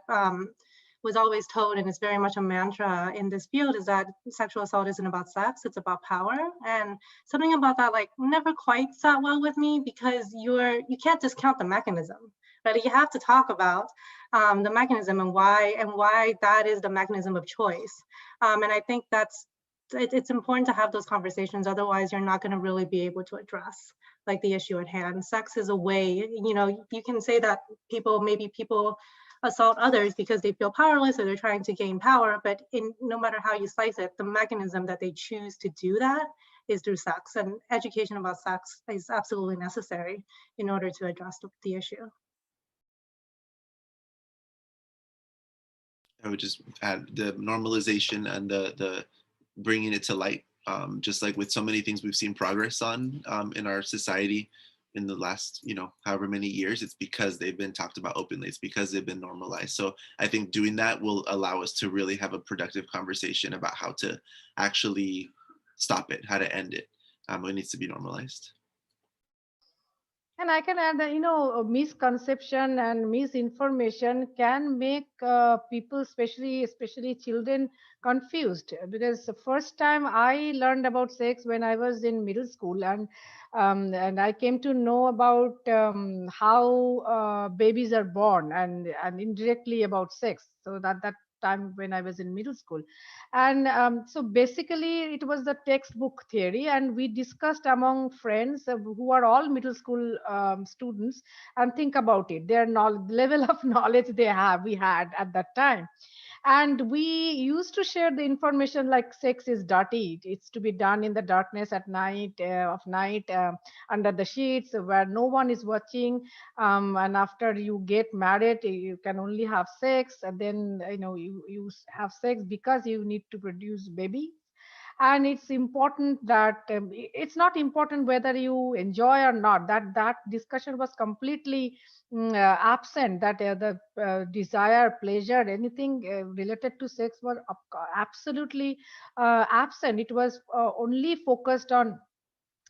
was always told, and it's very much a mantra in this field, is that sexual assault isn't about sex, it's about power. And something about that like never quite sat well with me, because you can't discount the mechanism, right? You have to talk about the mechanism and why that is the mechanism of choice. And I think it's important to have those conversations. Otherwise, you're not going to really be able to address like the issue at hand. Sex is a way, you can say that maybe people assault others because they feel powerless or they're trying to gain power, but no matter how you slice it, the mechanism that they choose to do that is through sex, and education about sex is absolutely necessary in order to address the issue. I would just add the normalization and the bringing it to light. Just like with so many things we've seen progress on in our society in the last, however many years, it's because they've been talked about openly. It's because they've been normalized. So I think doing that will allow us to really have a productive conversation about how to actually stop it, how to end it. It needs to be normalized. And I can add that, misconception and misinformation can make people, especially children, confused. Because the first time I learned about sex when I was in middle school, and I came to know about how babies are born, and indirectly about sex. So that time when I was in middle school, and so basically it was the textbook theory, and we discussed among friends who are all middle school students, and think about it, their knowledge, level of knowledge we had at that time. And we used to share the information like sex is dirty, it's to be done in the darkness at night, under the sheets where no one is watching, and after you get married you can only have sex, and then you have sex because you need to produce baby. And it's important that it's not important whether you enjoy or not, that discussion was completely absent, that the desire, pleasure, anything related to sex were absolutely absent. It was only focused on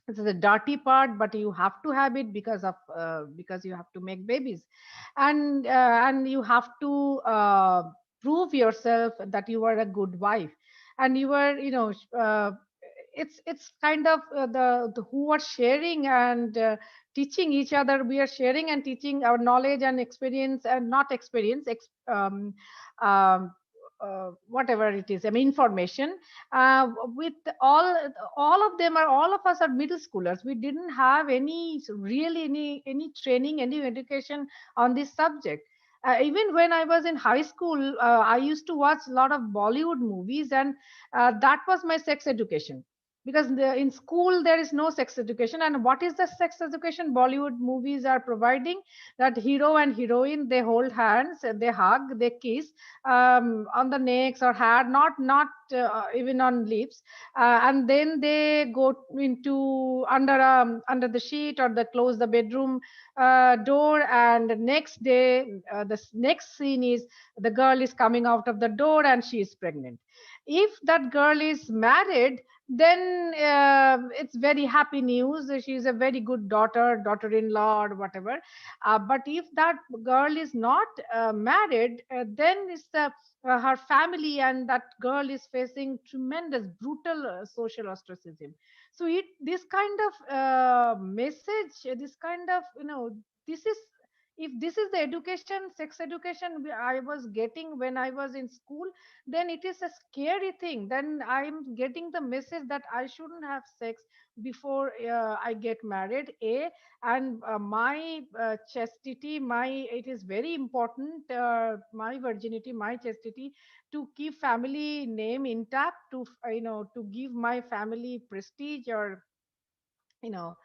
the dirty part, but you have to have it because you have to make babies, and you have to prove yourself that you are a good wife, and you are it's kind of the who are sharing and teaching each other. We are sharing and teaching our knowledge and experience, and not experience um, whatever it is, I mean information, with all of them, are all of us are middle schoolers. We didn't have any training, any education on this subject. Even when I was in high school, I used to watch a lot of Bollywood movies, and that was my sex education. Because in school there is no sex education, and what is the sex education Bollywood movies are providing? That hero and heroine, they hold hands, they hug, they kiss, on the necks or hair, not even on lips, and then they go into under the sheet, or they close the bedroom door, and the next day, next scene is the girl is coming out of the door and she is pregnant. If that girl is married, then it's very happy news, she is a very good daughter-in-law or whatever. But if that girl is not married, then it's her family, and that girl is facing tremendous brutal social ostracism. So this kind of message, this kind of, this is, if this is the education, sex education I was getting when I was in school, then it is a scary thing. Then I'm getting the message that I shouldn't have sex before I get married. And my chastity, it is very important, my virginity, my chastity, to keep family name intact, to give my family prestige, or you know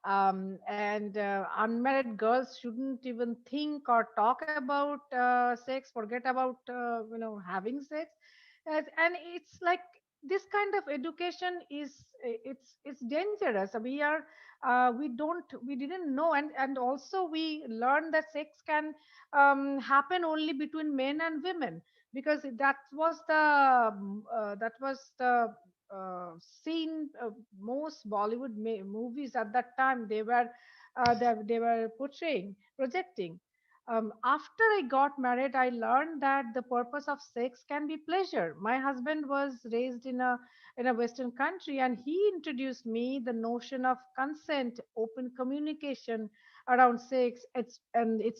and unmarried girls shouldn't even think or talk about sex, forget about having sex. And it's like this kind of education is, it's dangerous. We didn't know. And also we learned that sex can happen only between men and women, because that was the seen most Bollywood movies at that time. They were projecting. After I got married, I learned that the purpose of sex can be pleasure. My husband was raised in a Western country, and he introduced me the notion of consent, open communication around sex. It's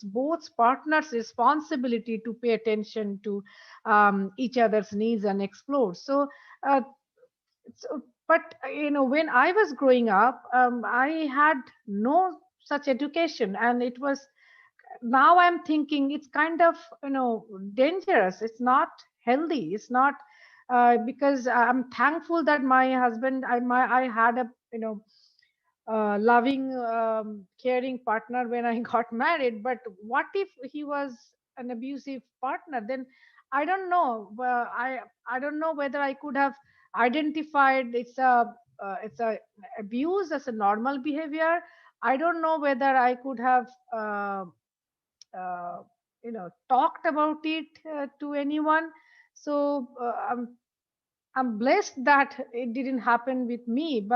both partners' responsibility to pay attention to each other's needs and explore. Uh, but when I was growing up, I had no such education, and it was, now I'm thinking it's kind of dangerous. It's not healthy. It's not, because I'm thankful that my husband, I had a loving, caring partner when I got married. But what if he was an abusive partner? Then I don't know. I don't know whether I could have identified it's a abuse as a normal behavior. I don't know whether I could have talked about it to anyone. So I'm blessed that it didn't happen with me.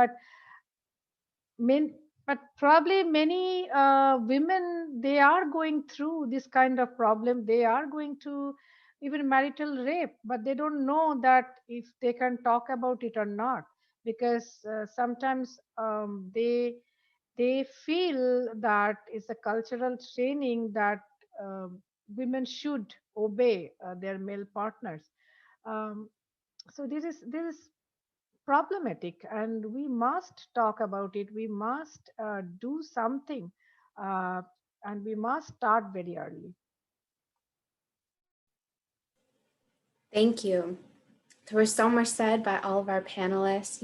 Men, but probably many women, they are going through this kind of problem. They are going to even marital rape, but they don't know that if they can talk about it or not, because sometimes they feel that it's a cultural training that women should obey their male partners. Um, so this is problematic, and we must talk about it. We must do something, uh, and we must start very early. Thank you. There was so much said by all of our panelists,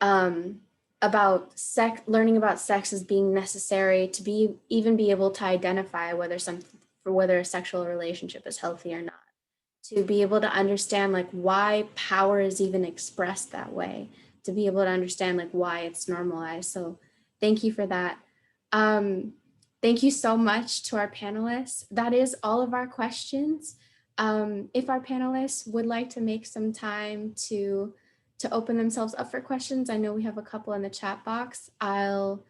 um, about learning about sex as being necessary to even be able to identify whether a sexual relationship is healthy or not, to be able to understand like why power is even expressed that way, to be able to understand like why it's normalized. So thank you for that. Thank you so much to our panelists. That is all of our questions. If our panelists would like to make some time to open themselves up for questions, I know we have a couple in the chat box. We'll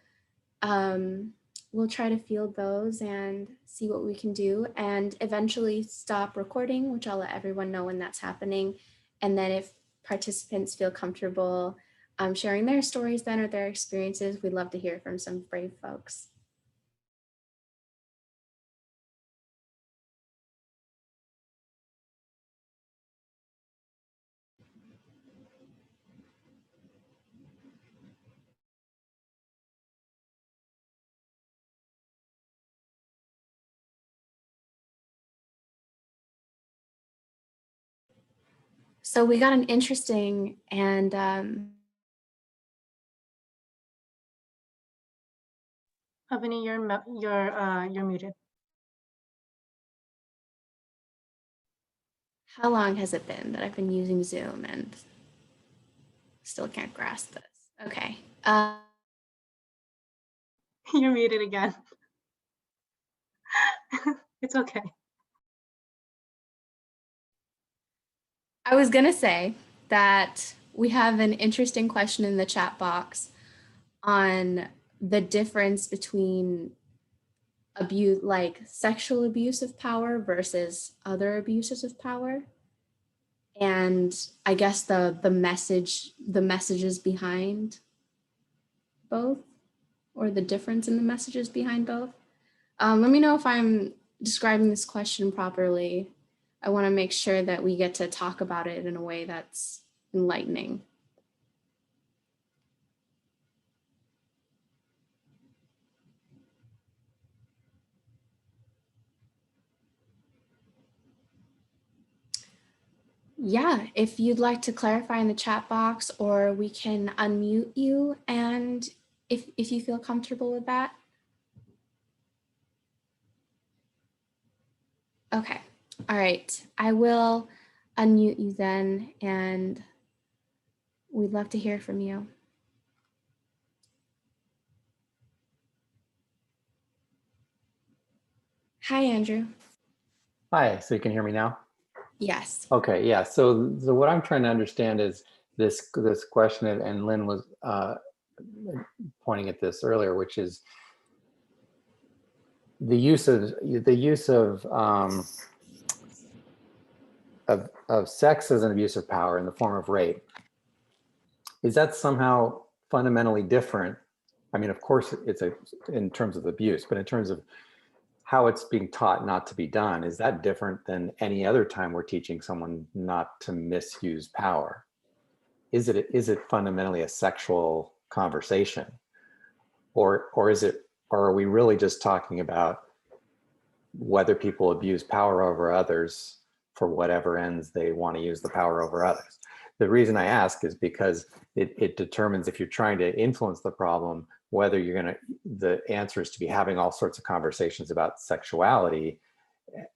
try to field those and see what we can do, and eventually stop recording, which I'll let everyone know when that's happening. And then if participants feel comfortable sharing their stories then or their experiences, we'd love to hear from some brave folks. So we got an interesting and Avani, you're muted. how long has it been that I've been using Zoom and still can't grasp this? Okay. You're muted again. It's okay. I was gonna say that we have an interesting question in the chat box on the difference between abuse, like sexual abuse of power versus other abuses of power. And I guess the messages behind both, or the difference in the messages behind both. Let me know if I'm describing this question properly. I want to make sure that we get to talk about it in a way that's enlightening. Yeah, if you'd like to clarify in the chat box, or we can unmute you, and if you feel comfortable with that. Okay, all right, I will unmute you then, and we'd love to hear from you. Hi, Andrew. Hi, so you can hear me now? Yes. Okay, yeah. So what I'm trying to understand is this question, and Lynn was pointing at this earlier, which is the use of sex as an abuse of power in the form of rape. Is that somehow fundamentally different? I mean, of course, it's in terms of abuse, but in terms of how it's being taught not to be done, is that different than any other time we're teaching someone not to misuse power? Is it fundamentally a sexual conversation, or are we really just talking about whether people abuse power over others for whatever ends they want to use the power over others? The reason I ask is because it determines, if you're trying to influence the problem, whether the answer is to be having all sorts of conversations about sexuality.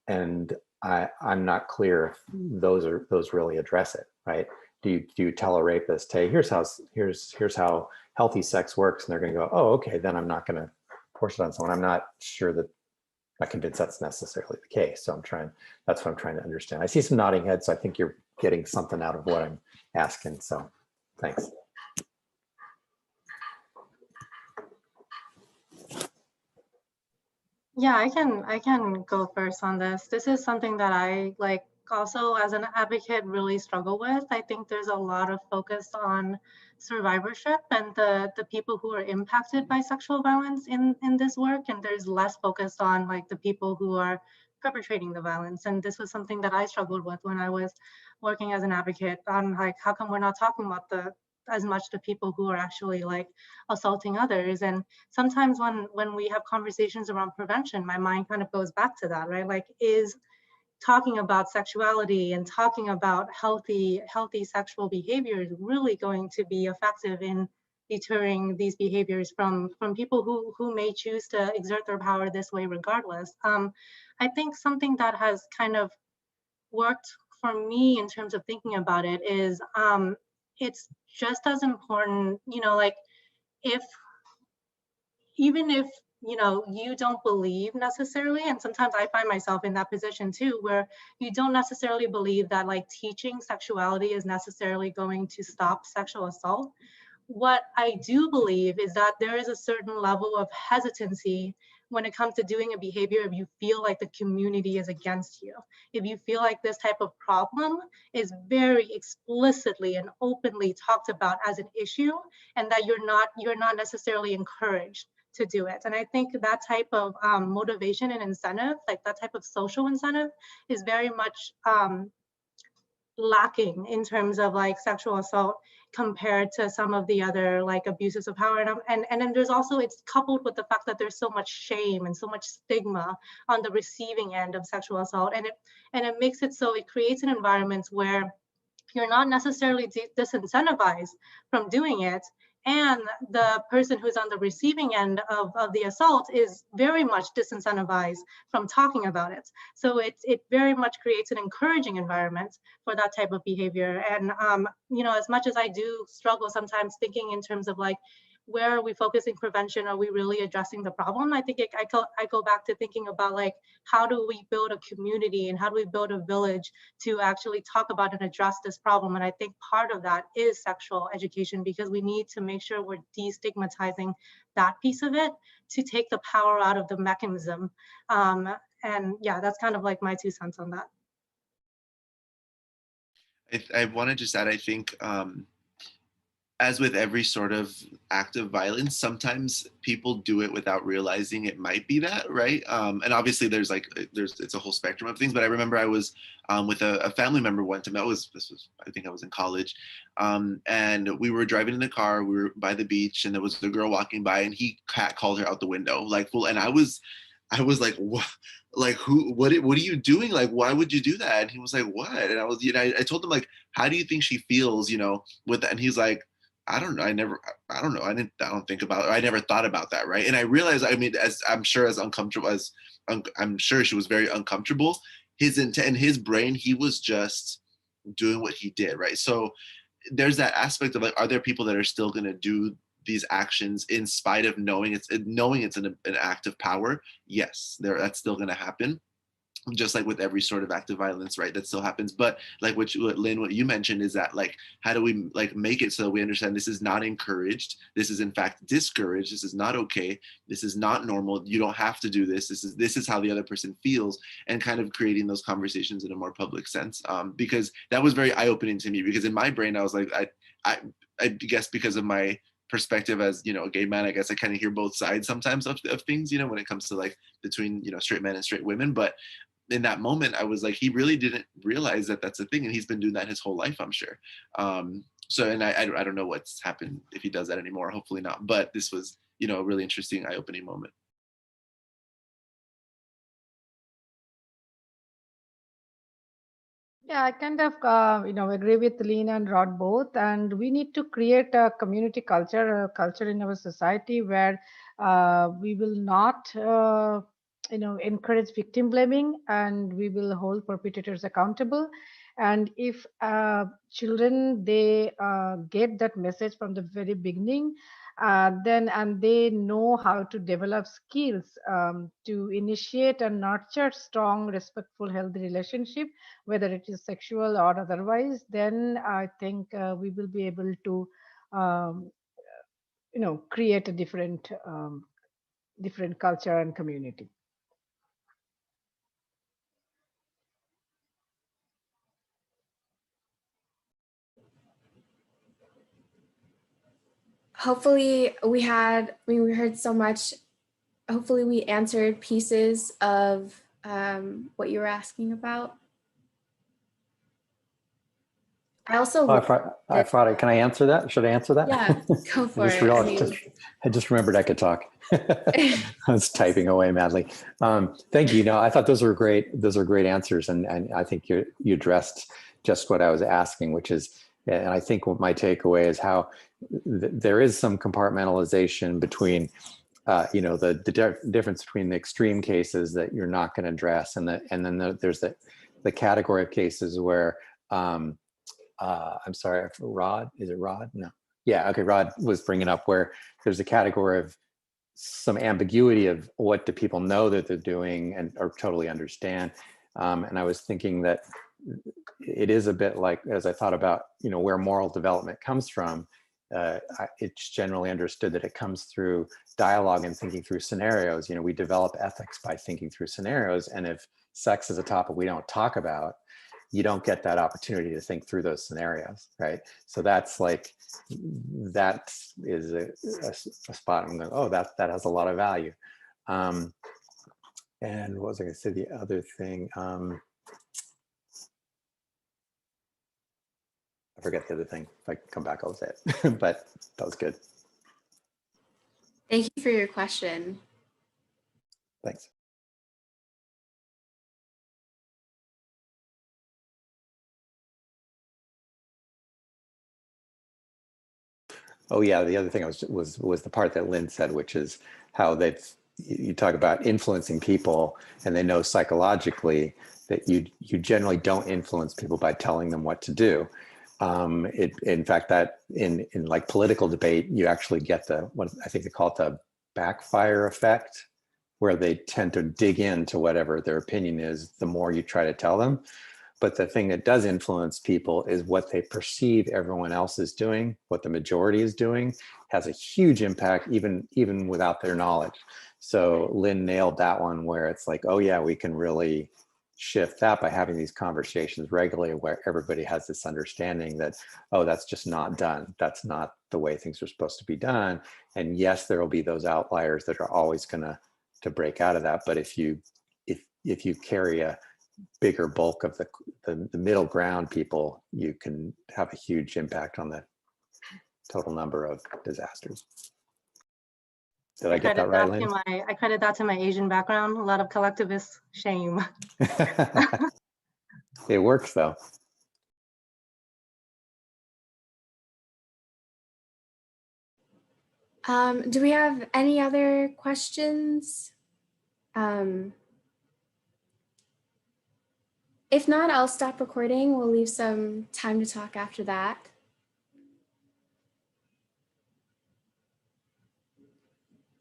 And I'm not clear if those really address it, right? Do you tell a rapist, hey, here's how healthy sex works, and they're going to go, oh, okay, then I'm not going to force it on someone. I'm not sure that I'm convinced that's necessarily the case. So that's what I'm trying to understand. I see some nodding heads, so I think you're getting something out of what I'm asking. So thanks. Yeah, I can go first on this. This is something that I also as an advocate really struggle with. I think there's a lot of focus on survivorship and the people who are impacted by sexual violence in this work, and there's less focus on the people who are perpetrating the violence. And this was something that I struggled with when I was working as an advocate on how come we're not talking about as much the people who are actually assaulting others. And sometimes when we have conversations around prevention, my mind kind of goes back to that, right? Is talking about sexuality and talking about healthy sexual behaviors really going to be effective in deterring these behaviors from people who may choose to exert their power this way regardless? I think something that has kind of worked for me in terms of thinking about it is it's just as important, if even if you don't believe necessarily, and sometimes I find myself in that position too, where you don't necessarily believe that teaching sexuality is necessarily going to stop sexual assault. What I do believe is that there is a certain level of hesitancy when it comes to doing a behavior if you feel like the community is against you. If you feel like this type of problem is very explicitly and openly talked about as an issue, and that you're not necessarily encouraged to do it. And I think that type of motivation and incentive, that type of social incentive, is very much lacking in terms of sexual assault compared to some of the other abuses of power. And then there's also, it's coupled with the fact that there's so much shame and so much stigma on the receiving end of sexual assault, and it makes it so it creates an environment where you're not necessarily disincentivized from doing it, and the person who's on the receiving end of the assault is very much disincentivized from talking about it. So it very much creates an encouraging environment for that type of behavior. And as much as I do struggle sometimes thinking in terms of where are we focusing prevention? Are we really addressing the problem? I think I go back to thinking about how do we build a community and how do we build a village to actually talk about and address this problem? And I think part of that is sexual education, because we need to make sure we're destigmatizing that piece of it to take the power out of the mechanism. And yeah, that's kind of my 2 cents on that. I want to just add, I think, as with every sort of act of violence, sometimes people do it without realizing it might be that, right? And obviously there's it's a whole spectrum of things, but I remember I was with a family member one time. I think I was in college, and we were driving in the car, we were by the beach, and there was a girl walking by, and he called her out the window, and I was like, what? What are you doing? Why would you do that? And he was like, what? And I was, I told him, how do you think she feels, with that? And he's like, I don't know. I don't know. I don't think about it. I never thought about that. Right. And I realized, as I'm sure I'm sure she was very uncomfortable, in his brain, he was just doing what he did. Right. So there's that aspect of are there people that are still going to do these actions in spite of knowing it's an act of power? Yes, that's still going to happen. just like with every sort of act of violence, right, that still happens. But like what Lynn, what you mentioned is that like, how do we like make it so we understand this is not encouraged, this is in fact discouraged, this is not okay, this is not normal, you don't have to do this, this is how the other person feels, and kind of creating those conversations in a more public sense. Because that was very eye-opening to me, because in my brain I was like, I guess because of my perspective as, you know, a gay man, I guess I kind of hear both sides sometimes of things, you know, when it comes to like between, you know, straight men and straight women. But in that moment, I was like, he really didn't realize that that's a thing, and he's been doing that his whole life, I'm sure. So, and I don't know what's happened if he does that anymore. Hopefully not. But this was, you know, a really interesting, eye-opening moment. Yeah, I kind of, agree with Lean and Rod both. And we need to create a community culture, a culture in our society where we will not, encourage victim blaming, and we will hold perpetrators accountable. And if children, they get that message from the very beginning, then and they know how to develop skills to initiate and nurture strong, respectful, healthy relationship, whether it is sexual or otherwise, then I think we will be able to, um, create a different culture and community. Hopefully we heard so much. Hopefully we answered pieces of what you were asking about. I also, I thought, can I answer that? Should I answer that? Yeah, go for it. I just remembered I could talk. I was typing away madly. Thank you. No, I thought those were great. Those are great answers. And I think you addressed just what I was asking, which is, and I think what my takeaway is how there is some compartmentalization between, the difference between the extreme cases that you're not going to address, and then there's the category of cases where, I'm sorry, Rod, is it Rod? No. Yeah, okay, Rod was bringing up where there's a category of some ambiguity of what do people know that they're doing and or totally understand. And I was thinking that it is a bit like, as I thought about, where moral development comes from, it's generally understood that it comes through dialogue and thinking through scenarios. We develop ethics by thinking through scenarios. And if sex is a topic we don't talk about, you don't get that opportunity to think through those scenarios, right? So that's like, that is a spot I'm going, oh, that has a lot of value. And what was I going to say? The other thing, I forget the other thing. If I can come back, I'll say it. But that was good. Thank you for your question. Thanks. Oh yeah, the other thing was the part that Lynn said, which is how you talk about influencing people, and they know psychologically that you generally don't influence people by telling them what to do. In fact, that in like political debate, you actually get what I think they call it the backfire effect, where they tend to dig into whatever their opinion is the more you try to tell them. But the thing that does influence people is what they perceive everyone else is doing, what the majority is doing, has a huge impact even without their knowledge. So Lynn nailed that one, where it's like, oh yeah, we can really shift that by having these conversations regularly where everybody has this understanding that, oh, that's just not done. That's not the way things are supposed to be done. And yes, there will be those outliers that are always gonna break out of that. But if you carry a bigger bulk of the middle ground people, you can have a huge impact on the total number of disasters. Did I get that right, Lynn? I credit that to my Asian background. A lot of collectivist shame. It works though. Do we have any other questions? If not, I'll stop recording. We'll leave some time to talk after that.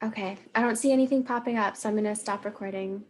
Okay, I don't see anything popping up, so I'm going to stop recording.